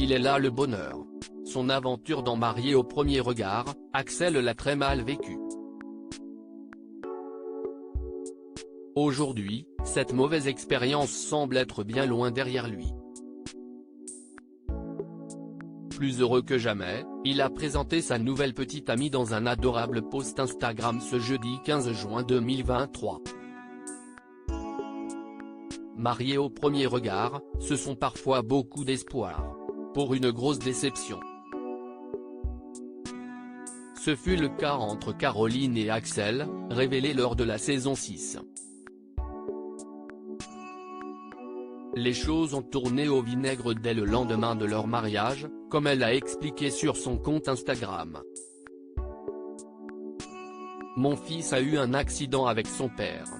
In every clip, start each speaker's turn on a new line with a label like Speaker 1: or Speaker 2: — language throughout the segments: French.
Speaker 1: il est là le bonheur. Son aventure dans Marié au premier regard, Axel l'a très mal vécu. Aujourd'hui, cette mauvaise expérience semble être bien loin derrière lui. Plus heureux que jamais, il a présenté sa nouvelle petite amie dans un adorable post Instagram ce jeudi 15 juin 2023. Mariés au premier regard, ce sont parfois beaucoup d'espoir pour une grosse déception. Ce fut le cas entre Caroline et Axel, révélé lors de la saison 6. Les choses ont tourné au vinaigre dès le lendemain de leur mariage, comme elle a expliqué sur son compte Instagram. Mon fils a eu un accident avec son père.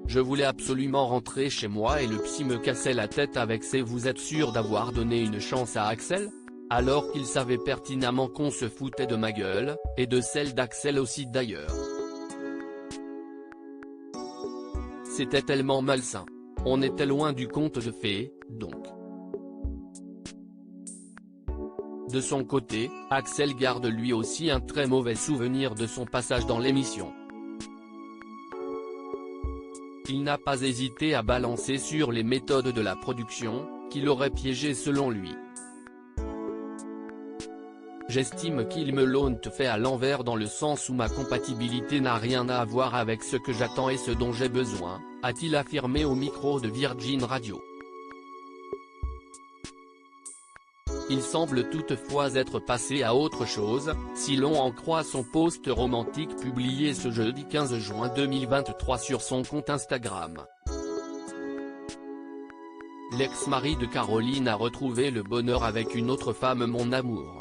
Speaker 1: Je voulais absolument rentrer chez moi et le psy me cassait la tête avec ses « Vous êtes sûr d'avoir donné une chance à Axel ?» alors qu'il savait pertinemment qu'on se foutait de ma gueule, et de celle d'Axel aussi d'ailleurs. C'était tellement malsain. On était loin du conte de fées, donc. De son côté, Axel garde lui aussi un très mauvais souvenir de son passage dans l'émission. Il n'a pas hésité à balancer sur les méthodes de la production, qui l'auraient piégé selon lui. J'estime qu'il me l'ont fait à l'envers dans le sens où ma compatibilité n'a rien à voir avec ce que j'attends et ce dont j'ai besoin, a-t-il affirmé au micro de Virgin Radio. Il semble toutefois être passé à autre chose, si l'on en croit son post romantique publié ce jeudi 15 juin 2023 sur son compte Instagram. L'ex-mari de Caroline a retrouvé le bonheur avec une autre femme. Mon amour.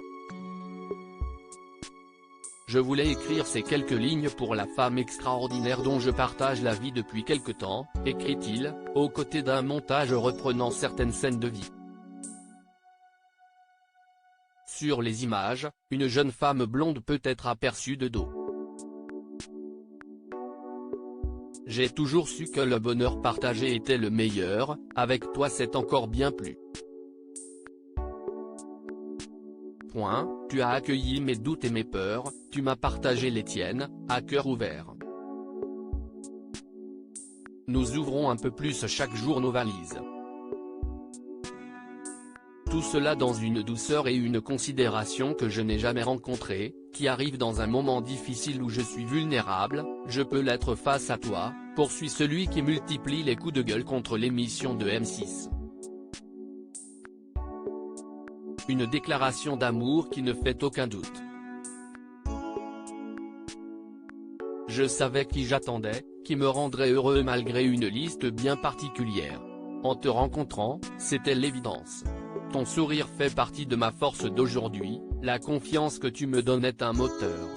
Speaker 1: Je voulais écrire ces quelques lignes pour la femme extraordinaire dont je partage la vie depuis quelque temps, écrit-il, aux côtés d'un montage reprenant certaines scènes de vie. Sur les images, une jeune femme blonde peut être aperçue de dos. J'ai toujours su que le bonheur partagé était le meilleur, avec toi c'est encore bien plus. Tu as accueilli mes doutes et mes peurs, tu m'as partagé les tiennes, à cœur ouvert. Nous ouvrons un peu plus chaque jour nos valises. Tout cela dans une douceur et une considération que je n'ai jamais rencontrée, qui arrive dans un moment difficile où je suis vulnérable, je peux l'être face à toi, poursuit celui qui multiplie les coups de gueule contre l'émission de M6. Une déclaration d'amour qui ne fait aucun doute. Je savais qui j'attendais, qui me rendrait heureux malgré une liste bien particulière. En te rencontrant, c'était l'évidence. Ton sourire fait partie de ma force d'aujourd'hui, la confiance que tu me donnes est un moteur.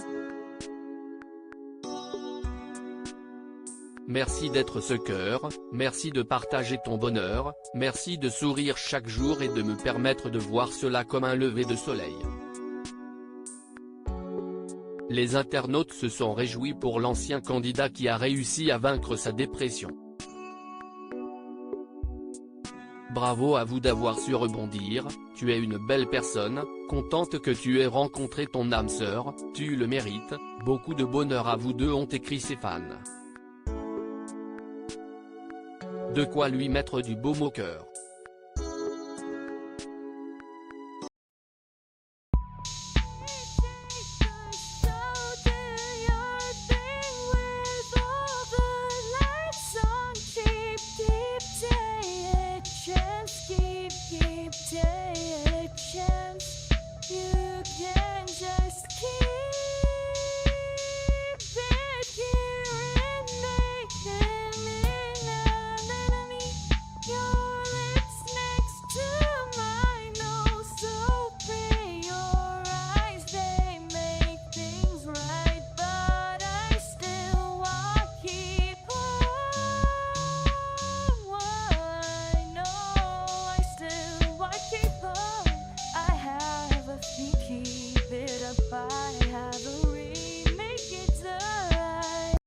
Speaker 1: Merci d'être ce cœur, merci de partager ton bonheur, merci de sourire chaque jour et de me permettre de voir cela comme un lever de soleil. Les internautes se sont réjouis pour l'ancien candidat qui a réussi à vaincre sa dépression. Bravo à vous d'avoir su rebondir, tu es une belle personne, contente que tu aies rencontré ton âme sœur, tu le mérites, beaucoup de bonheur à vous deux, ont écrit ses fans. De quoi lui mettre du baume au cœur.